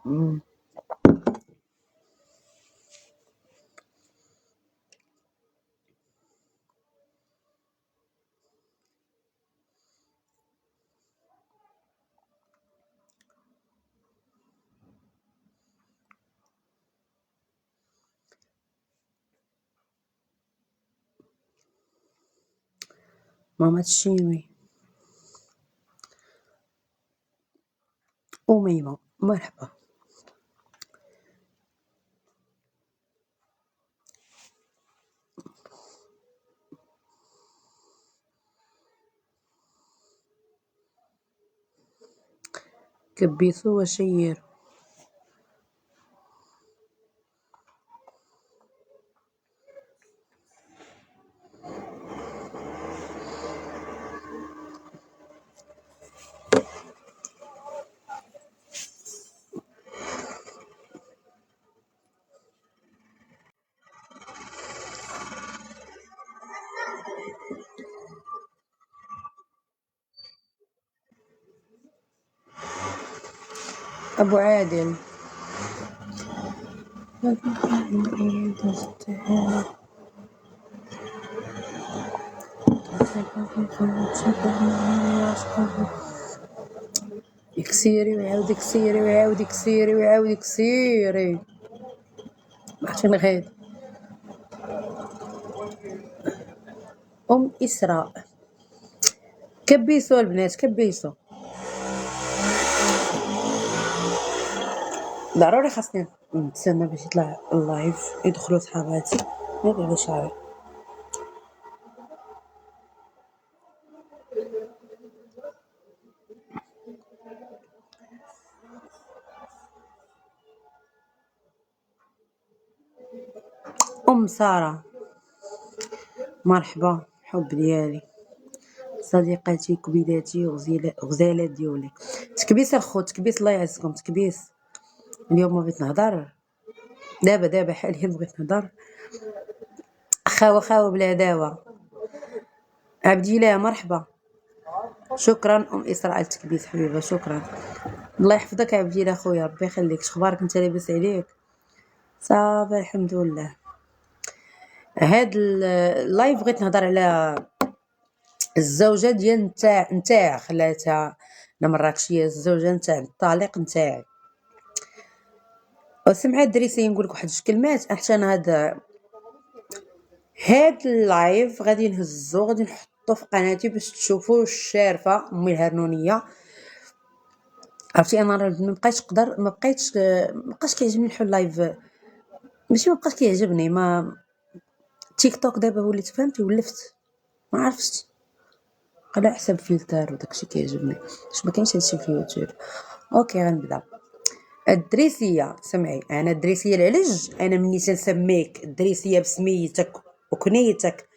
ماما تشيمي أميمة مرحبا. كبيسو وشير. أبو عادل يكسيري ويعاود يكسيري ويعاود يكسيري ويعاود يكسيري. عرفتي غير إسراء كبيسو البنات كبيسو. ضروري خاصني نتسنى باش يطلع اللايف يدخلوا صحاباتي. هذا على شعري. سارة مرحبا حب ديالي صديقتي كبيداتي غزالة ديولي. تكبيس الخوت تكبيس الله يعزكم تكبيس. اليوم ما بغيت نهضر دابا حاليا بغيت نهضر خاوة بلا داوة. عبدي الله مرحبا شكرا إسراء التكبيس حبيبة شكرا. الله يحفظك عبدي الله خويا ربي يخليك. شخبارك انت لاباس عليك؟ صافي الحمد لله. هاد اللايف بغيت نهضر على الزوجه ديال نتاع خلاتها مراكشيه الزوجه نتاع الطليق نتاعي. وسمع الدريسي نقول لك واحد جوج كلمات حتى انا هاد اللايف غادي نهزو غادي نحطو في قناتي باش تشوفوا الشارفه امي الهرنونيه. عرفتي انا ما بقاش كيعجبني نحل لايف ماشي ما بقاش كيعجبني ما تيك توك دابا وليت فهمتي ولفت ما عرفتش على حسب فلتر وداكشي كيعجبني باش ما كاينش هادشي في يوتيوب. اوكي غنبدا. الدريسيه سمعي انا الدريسيه العلج انا مني تنسميك الدريسيه بسميتك وكنيتك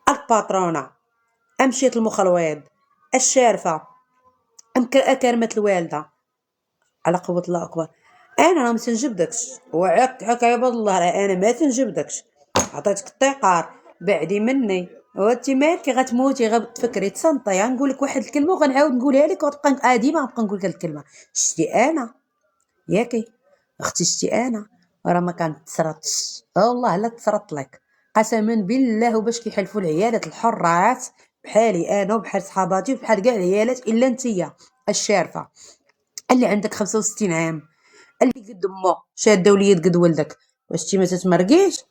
الباترونه امشيت المخلويض الشارفه كرمه الوالده على قوه الله اكبر. انا ما تنجبدكش وعك عباد الله انا ما تنجبدكش عطيتك الطيقار بعدي مني وانت مالك غتموتي غتفكري تصنطي. غنقول لك واحد الكلمه وغنعاود نقولها لك وتبقى ديما غنبقى نقول لك الكلمه. شتي انا ياكي اختي شتي انا راه ما كنتصرطش والله لا تصرط لك قسما بالله. وباش كيحلفوا العيالات الحرات بحالي انا وبحال صحاباتي وبحال كاع العيالات الا نتيا الشارفه اللي عندك 65 عام اللي قد امه شاده وليد قد ولدك. واش تي ما تتمرقيش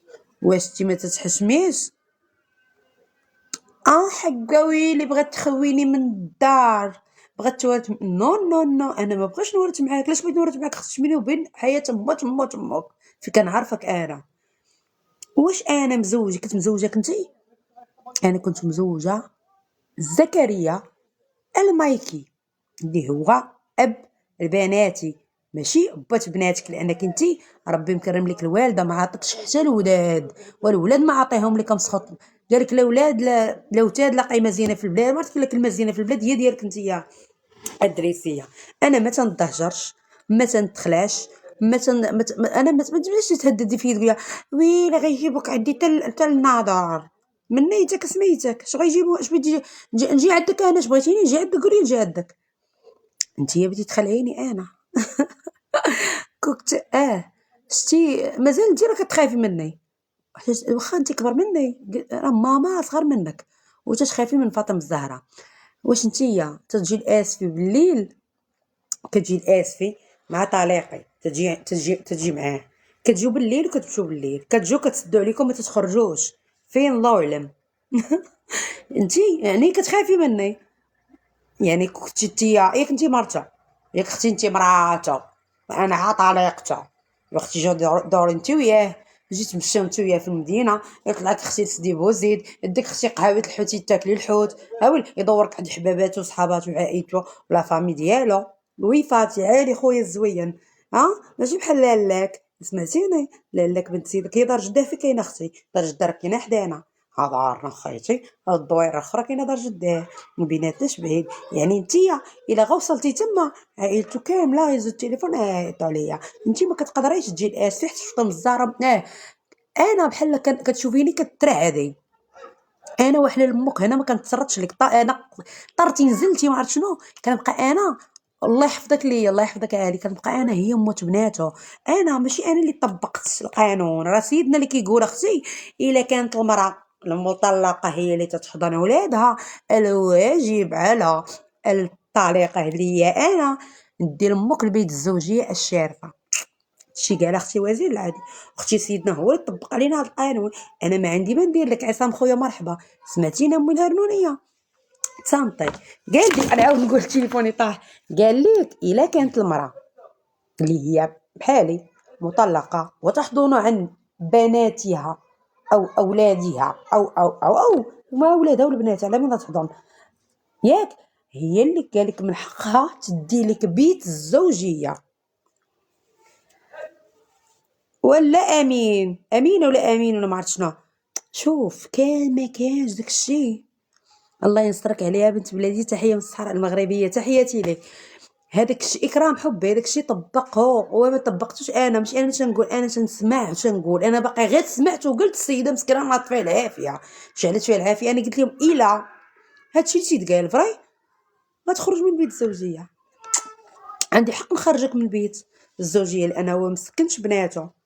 واش تي ما تتحشميش؟ حقا ويلي بغات تخويني من الدار بغات تورث نو انا ما بغيتش نورث معاك. علاش بغيت نورث معاك؟ خصك بيني وبين حياه امك في كنعرفك انا. واش انا مزوجه كنت مزوجه كنتي انا كنت مزوجه زكريا المايكي اللي هو اب بناتي ماشي بات بناتك لانك انتي ربي مكرم لك الوالده ما عطتش حتى الولاد والولاد ما عطيهم لك مسخط. قالك الاولاد لا وتاد لا قيمه زينه في البلاد. ما قلت لك الكلمه زينه في البلاد هي ديالك انتيا الدريسيه. انا ما تنضهجرش ما تندخلاش انا ما تبغيش تهددي فيا تقولي ويلي غيجيبوك عندي حتى النظر من نيتك سميتك اش غيجيبو اش بدي نجي عندك انا اش بغيتيني نجي عندك قولي نجي عندك انتيا بديتي تخلعيني انا كنت شتي مازال انت راه كتخافي مني، واخا انت كبر مني، راه ماما صغر منك، وتتخافي من فاطمه الزهراء. واش نتيا تتجي الاسفي بالليل، كتجي الاسفي مع طليقي، تجي معاه، كتجيو بالليل وكتمشيو بالليل، كتجيو كتسدوا عليكم ما تتخرجوش، فين الله اعلم. انتي يعني كتخافي مني، يعني كنتي نتيا ياك انتي مرته، ياك اختي انتي مراته، انا عا طليقته، واختي جا دوري انتي وياه، جيت تمشيو انتي وياه في المدينه، يطلع لك اختي تسدي بوزيد، يديك اختي قهوه الحوت تاكلي الحوت، هاول يدورك عند حباباتو وصحاباتو وعائلتو ولا فامي ديالو. وي فاتي عالي خويا الزوين، ها ماشي بحال لالاك، سمعتيني؟ لالاك بنت سيدك هي دار جداه في كاينه اختي، دار جداه راه كاينه حدانا، هذا عارنا خيتي، هاد الدويره الاخرى كاينه دار جداه، ما بيناتناش بعيد. يعني نتيا الا غا وصلتي تما عائلتو كامله يهزو التليفون يعيطوا عليا، انتي ما كتقدريش تجي الاسفي حتى تفطم الزهره. انا بحال كتشوفيني كترعدي، انا وحنا لامك هنا ما كنتصرتش لك، انا طرتي نزلتي ما عرفت شنو، كنبقى انا، الله يحفظك ليا الله يحفظك علي، كنبقى انا هي موت بناتو، انا ماشي انا اللي طبقت القانون، راه سيدنا اللي كيقول اختي الا كانت المراه المطلقه هي اللي تتحضن ولادها، الواجب على الطليقه اللي هي انا ندير امك البيت الزوجيه الشارفه. شي قال اختي وزير العدل، اختي سيدنا هو اللي طبق علينا هذا القانون، انا ما عندي ما ندير لك، عصام خويا مرحبا، سمعتينا امي الهرنونيه تصنتي، قال لي انا عاود نقول تليفوني طاح، قال لك الا كانت المراه اللي هي بحالي مطلقه وتحضن عن بناتها او اولادها او ما اولادها والبنات على من تحضن، ياك هي اللي قالك من حقها تدي لك بيت الزوجيه، ولا امين امين ولا امين ولا ما عرفت شنو. شوف كان ما كانش داكشي، الله ينصرك عليها بنت بلادي، تحيه من الصحراء المغربيه، تحياتي لك، هذاك الشيء اكرام حبي، هذاك الشيء طبقه وما طبقتوش انا، مش انا تنقول، انا تنسمع تنقول، انا باقي غير سمعت وقلت السيده مسكينه الله يطفيها العافيه، شعلت فيها العافيه، انا قلت لهم الا هادشي اللي تيتقال فري ما تخرج من بيت الزوجيه، عندي حق نخرجك من بيت الزوجيه لان هو مسكنش بناته،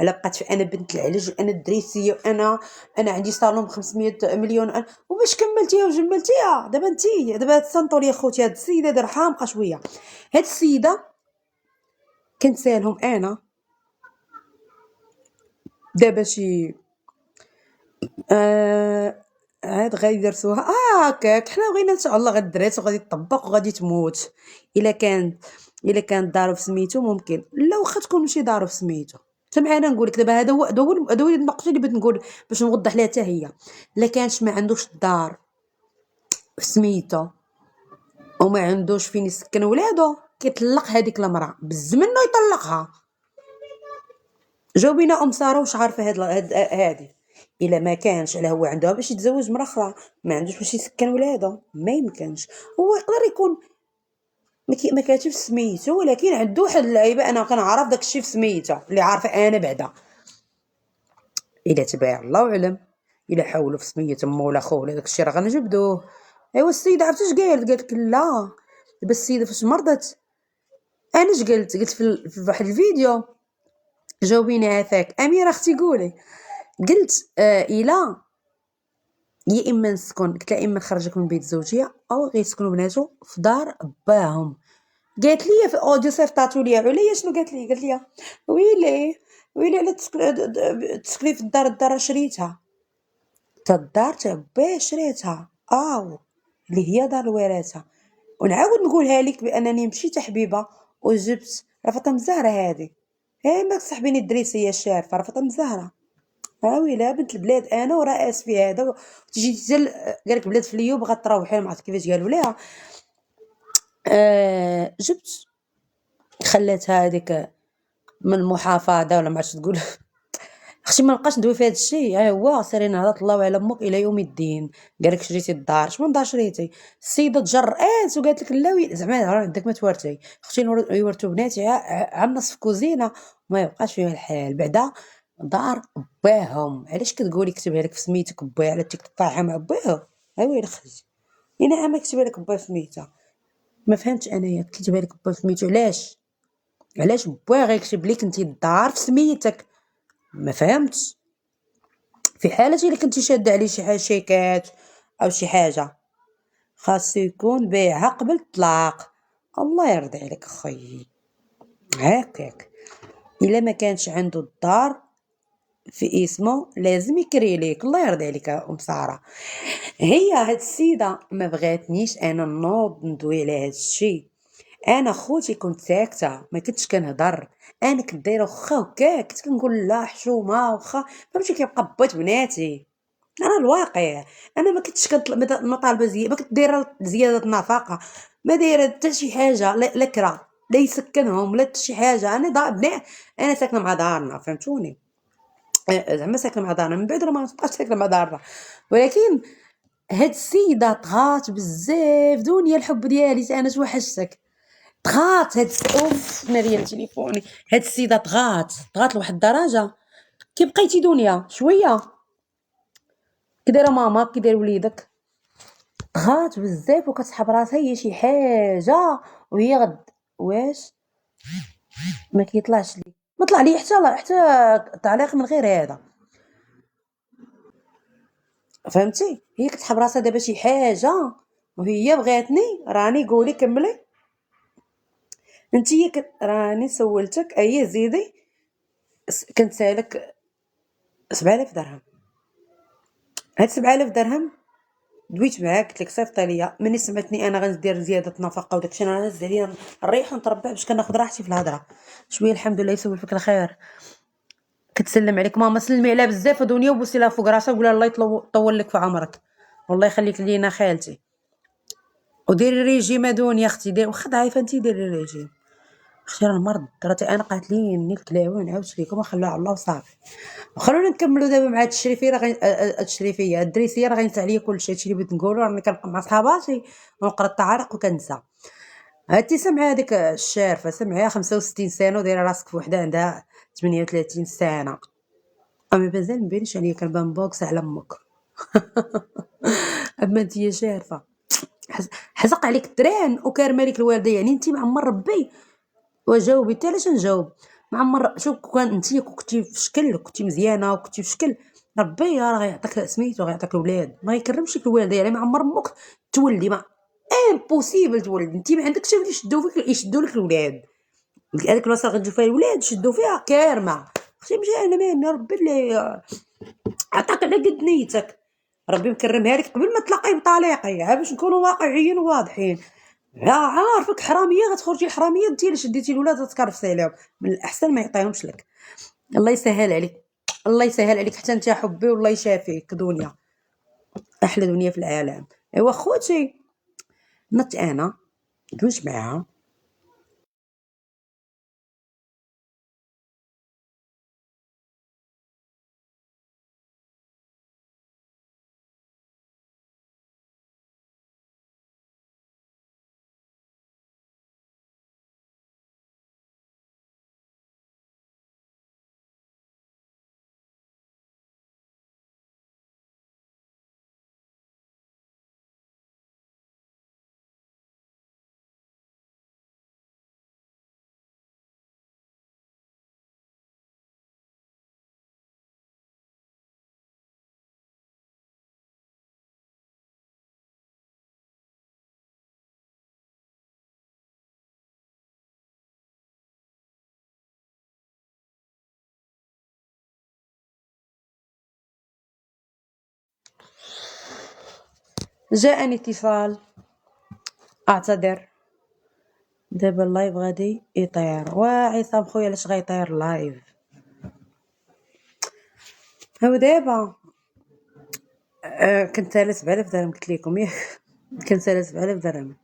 على بقات في انا بنت العلج وانا الدريسيه وانا عندي صالون ب 500 مليون وباش كملتيها وجملتيها، دابا انتي دابا تصنتوا لي خوتي، هاد السيده دير حامقه شويه، هاد السيده كنسالهم انا دابا شي عاد غيدرسوها هكاك، حنا بغينا ان شاء الله غدرس وغادي تطبق وغادي تموت، الا كان الا كانت دارو في سميتو ممكن، لا واخا تكون ماشي دارو في سميتو، سمعنا نقول لك دابا هذا هو النقطه اللي بغيت نقول باش نوضح لها حتى هي، الا كانش ما عندوش الدار في سميتو وما عندوش فين يسكن ولادو كيطلق هذيك المراه بالزمن يطلقها. جاوبينا ام ساره واش عارفه هذه، الا ما كانش على هو عنده باش يتزوج مرة اخرى، ما عندوش باش يسكن ولادو ما يمكنش، هو يقدر يكون ما كاتبش سميتو ولكن عنده واحد اللعيبه، انا كنعرف داكشي في سميتو اللي عارفه انا بعدا، الا تباع الله اعلم، الا حاولوا في سميت امه ولا خوه ولا داكشي راه غنجبدوه. ايوا السيده عرفتي اش قالت لك لا، دابا السيده فاش مرضت انا اش قلت في واحد الفيديو، جاوبيني عافاك اميره اختي قولي، قلت الا يا اما نسكن، قلت لها اما نخرجك من بيت الزوجيه او غيسكنوا بناتو في دار باهم، قالت لي في اوديو صيفطاتو ليا عليا شنو قالت لي ويلي ويلي على تسكني في الدار شريتها، تا الدار تاع با شريتها اللي هي دار الوراثه، ونعاود نقولها لك بانني مشيت حبيبه وجبت راه فاطمه الزهراء هذه، ما تصاحبيني الدريسيه الشارفه راه فاطمه الزهراء، ويلا بنت البلاد انا ورئيس في هذا، تجي تزل قالك بلاد فليو بغات تروحي ما عرفت كيفاش قالوا ليها، جبت خلاتها هذيك من المحافظه ولا ما عرفتش تقول. اختي ما نبقاش ندوي في هذا الشيء، هو سيري نهضت الله على امك الى يوم الدين، قالك شريتي الدار، شنو دار شريتي، السيده تجرأت وقالت لك لا زعما عندك ما تورثي، اختي يورثوا بناتي عام نصف كوزينه ما يبقاش فيها الحال بعدا دار باهم، علاش كتقولي كتبها لك في سميتك با على تيك طايحه مع باه، ويلي خرجي انا عام كتبها لك با في سميتها، ما فهمتش انايا كتبها لك با في سميتو علاش، علاش با غيكتب لك انت الدار في سميتك؟ ما فهمتش. في حالة الا كنتي شاده عليه شي حاجه شيكات او شي حاجه، خاصو يكون بيعها قبل الطلاق. الله يرضي عليك خويا، هكاك. الا ما كانش عنده الدار في اسمه لازم يكري ليك. الله يرضي عليك ام ساره. هي هاد السيده ما بغاتنيش انا نوض ندوي على هاد الشيء. انا خوتي كنت ساكته، ما كنتش كنهضر. انا كنت دايره واخا هكاك، كنت كنقول لا حشومه واخا فهمتي، كيبقى بوات بناتي. انا الواقع انا ما كنتش ما طالبه ما كنت دايره زياده النفقه، ما دايره حتى شي حاجه، لا كرا لا يسكنهم لا حتى شي حاجه. انا انا ساكنه مع دارنا، فهمتوني. زعما ساكنه مع دارنا من بعد راه ما تبقاش ساكنه مع دارنا. ولكن هاد السيده طغات بزاف. دنيا الحب ديالي انا توحشتك. طغات اوف ناريه تليفوني. هاد السيده طغات لواحد الدرجه. كي بقيتي دنيا شويه كي دايره ماما كي داير وليدك. طغات بزاف وكتسحب راسها هي شي حاجه، وهي واش ما كيطلعش لي، ما طلع لي حتى تعليق من غير هذا. فهمتي، هي كتسحب راسها دابا شي حاجه، وهي بغاتني. راني قولي كملي انتي راني سولتك اي زيدي. كنت سالك 7000 درهم. هاد 7000 درهم دويت معاك قلت لك صيفط ليا. مني سمعتني انا غندير زياده نفقه وداكشي انا نهز عليا نريح ونتربع باش كناخذ راحتي في الهضره شويه. الحمد لله يسول فيك الخير. كتسلم عليك ماما، سلمي عليها بزاف دنيا وبوسي لها فوق راسها وقولها الله يطول لك في عمرك والله يخليك لينا خالتي. وديري ريجيم دنيا اختي، دير واخا ضعيفه انت ديري ريجيم اختي. راه المرض راتي انا قالت لي نيت كلاوي نعاود ليكم وخلوها على الله وصافي. وخلونا نكملوا دابا مع هاد الشريفيه. راه الشريفيه الدريسيه راه غينسى عليا كلشي. هادشي اللي بغيت نقولو راني كنبقى مع صحاباتي ونقرا التعارق وكنسى. هاتي سمعي هذيك الشارفه، سمعيها 65 سنه ودايره راسك في وحده عندها 38 سنه. امي مازال مبينش عليا كنبان بوكس على امك. اما انت يا شارفه حزق عليك الدران وكارمه لك الوالده. يعني انت معمر ربي وجاوبي حتى علاش نجاوب معمر. شوف كان انت كنتي في شكل كنتي مزيانه وكنتي في شكل ربي راه غيعطيك سميتو غيعطيك الولاد. ما يكرمش لك الوالده. يعني معمر امك تولدي ما امبوسيبل تولد انت ما عندكش اللي يشدوا لك الولاد. هذيك البلاصه غتجيو فيها الولاد يشدوا فيها كارمه. اختي ماشي انا مالني ربي اللي عطاك على قد نيتك. ربي مكرمها لك قبل ما تلاقي بطليقي باش نكونوا واقعيين وواضحين. عارفك حراميه غتخرجي حراميه انت اللي شديتي الولاد تكرفسي عليهم. من الاحسن ما يعطيهمش لك. الله يسهل عليك، الله يسهل عليك حتى انت حبي والله يشافيك. دنيا احلى دنيا في العالم. ايوا خوتي نط انا دوز معاها. جاءني اتصال، اعتذر. دابا اللايف غادي يطير. وعصام خويا علاش غيطير اللايف؟ هو دابا كنت سالة 7000 درهم قلت لكم ياك. كنت سالة 7000 درهم.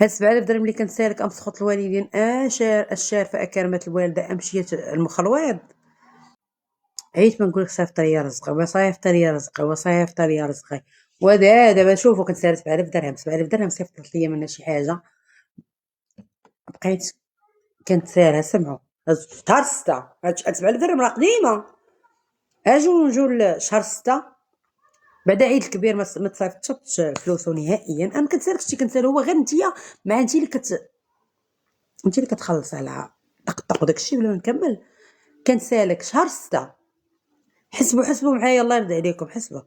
هاد 7000 درهم اللي كنت سالك ام تسخط الوالدين الشارفه اكرمت الوالده مشيت المخلويض. عيت ما نقولك صيفط ليا رزقي وصيفط ليا رزقي وصيفط ليا رزقي. ودابا شوفوا كنت سالت 7000 درهم. 7000 درهم صيفطت ليا منها شي حاجه. بقيت كنت سالها سمعوا شهر 6. هاد 7000 درهم راه قديمه. نجو شهر 6 بعد عيد الكبير ما تصيفطش فلوسو نهائيا. انا كنت سالك شتي كنت سالو هو غير نتيا مع انت اللي كتخلص على طق وداكشي بلا ما نكمل. كان سالك شهر 6. حسبوا معايا الله يرضي عليكم، حسبوا.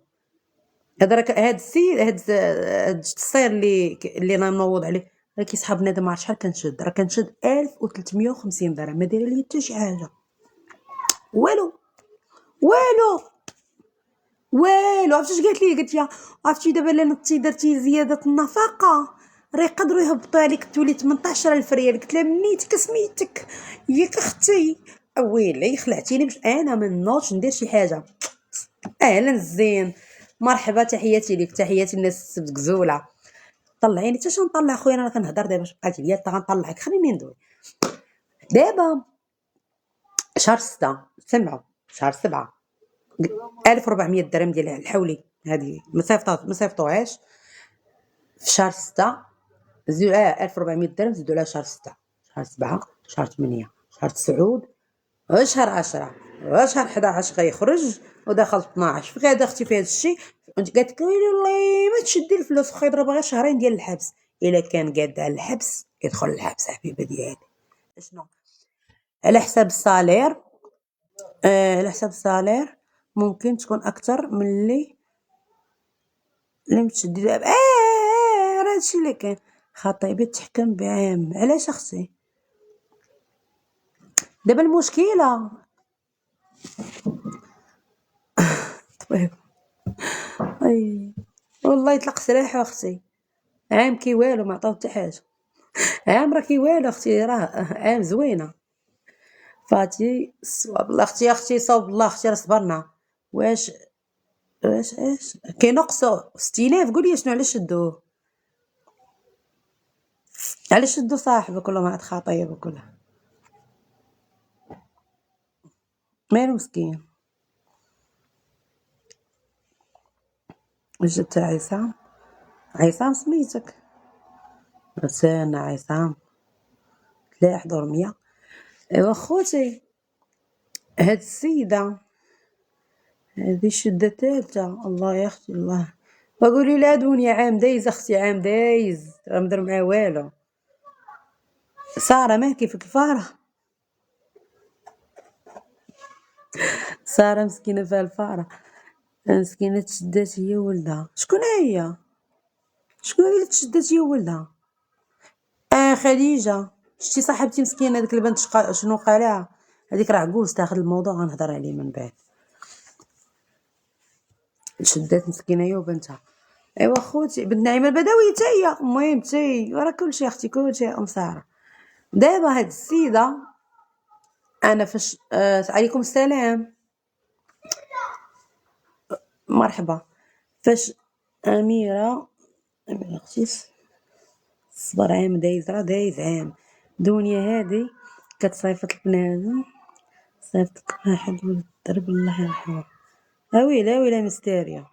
هذا راك هاد السيد هاد السير اللي انا منوض عليه راه كيسحب بنادم، ما عرفت شحال كنشد، راه كنشد 1350 درهم، ما دايره لي حتى شي حاجه. والو والو والو. عرفتي اش قالت لي؟ قالت لي عرفتي دابا الا نضتي درتي زياده النفقه راه يقدروا يهبطوا عليك تولي 18,000 ريال. قلت لها منيتك سميتك ياك اختي. ويلي خلعتيني باش انا ما نوضش ندير شي حاجه. اهلا الزين، مرحبا، تحياتي ليك، تحياتي الناس السبت كزوله. طلعيني حتى نطلع خويا، انا كنهضر دابا اش بقات ليا، حتى غنطلعك، خليني ندوي. دابا شهر 6 سمعوا، شهر 7 1400 درهم ديال الحولي هذه ما صيفطوهاش في شهر 6. زيدوا 1400 درهم زيدوا لها شهر 6، شهر 7، شهر 8، شهر 9، وشهر 10، وشهر 11 غيخرج، ودخل 12 في غادا اختي في هذا الشيء. قالت لك والله ما تشدي الفلوس، واخا يضرب غير شهرين ديال الحبس. الا كان قاد على الحبس يدخل الحبس حبيبه ديالي. شنو على حساب الصالير؟ على حساب الصالير ممكن تكون اكثر من اللي متشدي دابا. راه هادشي اللي كاين. خطيبي تحكم بعام. علاش اختي؟ دابا المشكله طيب اي والله يطلق سراحه اختي. عام كي والو ما عطاو حتى حاجه. عام راه كي والو اختي، راه عام زوينه. فاتي صواب الله اختي صواب الله اختي، راه صبرنا. واش اش كينقصوا 60,000؟ قولي شنو علاش شدوه؟ علاش شدو صاحبك ولا مع خطيبك ولا مالو مسكين؟ جبت عصام؟ عصام سميتك؟ سانا عصام لا حضور 100. ايوا خوتي، هاد السيده هذه شده ثالثه. الله يا اختي الله. وقولي لا دنيا عام دايز اختي، عام دايز راه مدير معاه والو. ساره ما كيفك الفاره؟ ساره مسكينه فيها الفاره، مسكينه تشدات هي ولدها. شكون هي؟ شكون هي اللي تشدات هي ولدها؟ خديجه. شتي صاحبتي مسكينه هذيك البنت شنو قالها؟ هذيك راه عجوز، تاخذ الموضوع غنهضر عليه من بعد. شدات مسكينه هي وبنتها. ايوا خوتي بنت نعيمه البدوي حتى هي. المهم تي راه كلشي اختي كلشي ام ساره. دابا هاد السيده انا فاش عليكم السلام، مرحبا. فاش اميره اختي صبر، عام دايز، راه دايز عام. دنيا هادي كتصيفط البنادم، صيفطت واحد ولد الدرب الله يرحمه. اويلي اويلي مستاريه،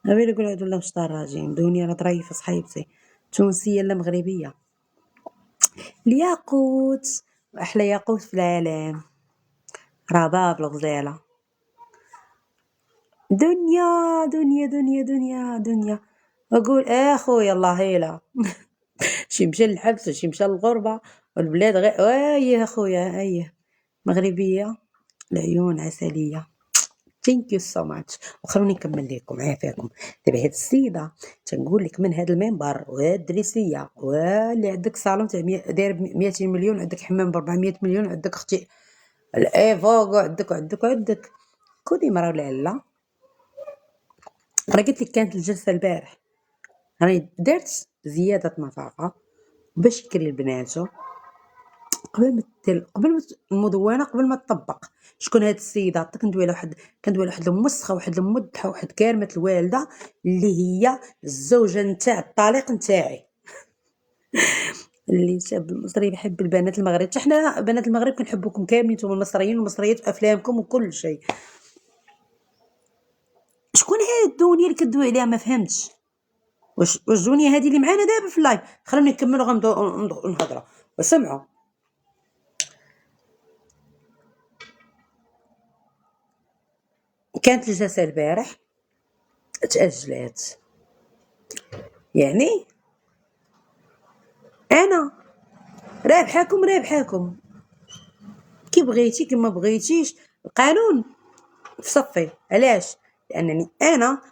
اويلي قول عبد الله مشطراجين. دنيا راه ظريفه صحيبتي، تونسيه لا مغربيه. الياقوت احلى ياقوت في العالم، رباب الغزاله. دنيا دنيا دنيا دنيا دنيا. اقول خويا الله يلا. شي مشى للحبس وشي مشى للغربه والبلاد غير ايه اخويا ايه. مغربيه العيون عسليه. ثانك يو سو ماتش. وخلوني نكمل لكم عافاكم. دابا هاد السيده تنقول لك من هاد المنبر وهاد الدريسيه، واللي عندك صالون تاع داير ب 200 مليون، عندك حمام ب 400 مليون، عندك اختي الايفوغ، وعندك كودي مرا ولا لا. انا قلت لك كانت الجلسه البارح، راني درت زياده نفقه باش يكري لبناتو قبل ما المدونه، قبل ما تطبق. شكون هاد السيده؟ عطيك ندوي على واحد المسخه، واحد المدحه، واحد كارمه الوالده اللي هي الزوجه نتاع الطليق نتاعي. اللي الشاب المصري يحب البنات المغرب، حتى حنا بنات المغرب كنحبوكم كاملين نتوما المصريين والمصريات في افلامكم وكل شيء. شكون هاد الدنيا اللي كدوي عليها؟ ما فهمتش. واش دنيا هذه اللي معانا دابا في اللايف؟ خلوني نكملوا نهضروا وسمعوا. كانت الجلسه البارح تاجلات، يعني انا رابحاكم كي بغيتي كما بغيتيش، القانون في صفي. علاش؟ لانني انا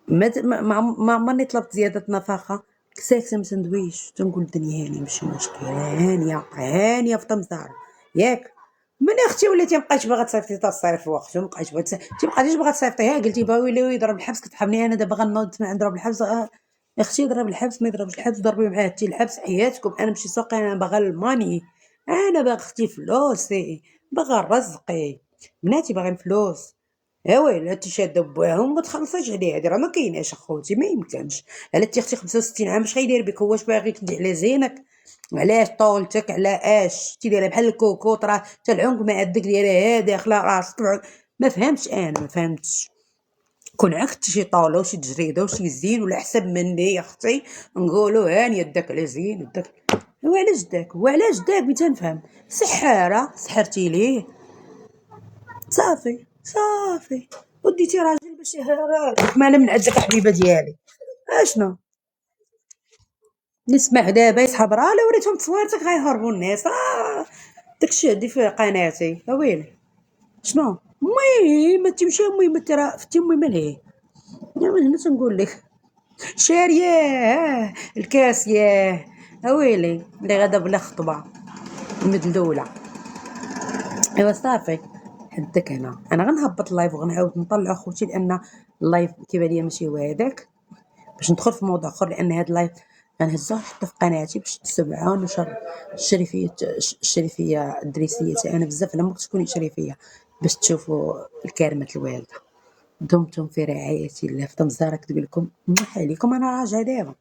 ما عمرني طلبت زياده نفقه، ساكته ما تندويش، تنقول الدنيا هانيه ماشي مشكل، هانيه هانيه في طمزار ياك. من اختي وليتي مابقيتش باغا تصيفطي تا الصيف وقت، مابقيتش باغا انت مابقيتيش باغا تصيفطيها، قلتي باغي ويلي يضرب الحبس، كتحبني انا دابا غنوض نضرب الحبس. اختي ضرب الحبس ما يضربش الحبس، ضربي معاه انت الحبس حياتكم. انا ماشي ساقي، انا باغا الماني، انا باغا اختي فلوسي، باغا رزقي، بناتي باغيين فلوس. ويلي انت شاده بواهم ما تخلصيش عليه، هادي راه ما كايناش اخوتي، ما يمكنش. على انت اختي 65 عام اش غيدير بك؟ هو واش باغي تدي على زينك؟ علاش طولتك؟ على اش تي دايره بحال الكوكوط؟ راه حتى العنق ما عندك دايره هادي اخلا راسك. ما فهمتش، انا ما فهمتش. كون عكت شي طاوله وشي تجريده وشي زين ولا حسب مني يا اختي، نقولوا هاني داك على زين داك. وعلاش داك؟ وعلاش داك؟ بغيت نفهم. سحاره سحرتي ليه؟ صافي صافي، وديتي راجل باش يهرالك، ما انا من عندك حبيبه ديالي. اشنو نسمع دابا يسحب راه لا وريتهم تصويرتك غيهربوا الناس. داكشي عندي في قناتي ويلي. شنو المهم ما تمشي، المهم ترى فتي، المهم ليه من هنا تنقول لك شاريه الكاس ياه. ويلي اللي غدا بلا خطبه مدلوله. ايوا صافي، حدك هنا. انا غنهبط اللايف وغنعاود نطلع اخوتي، لان اللايف كيبان ليا ماشي هو هذاك، باش ندخل في موضوع اخر، لان هاد اللايف غنهزو نحطو في قناتي باش تتبعوا ونشر الشريفيه الدريسيه تاع انا بزاف، لما تكوني شريفيه باش تشوفوا الكرمه الوالده. دمتم في رعايه الله. في تمزاره كتب لكم عليكم، انا راجعه دابا.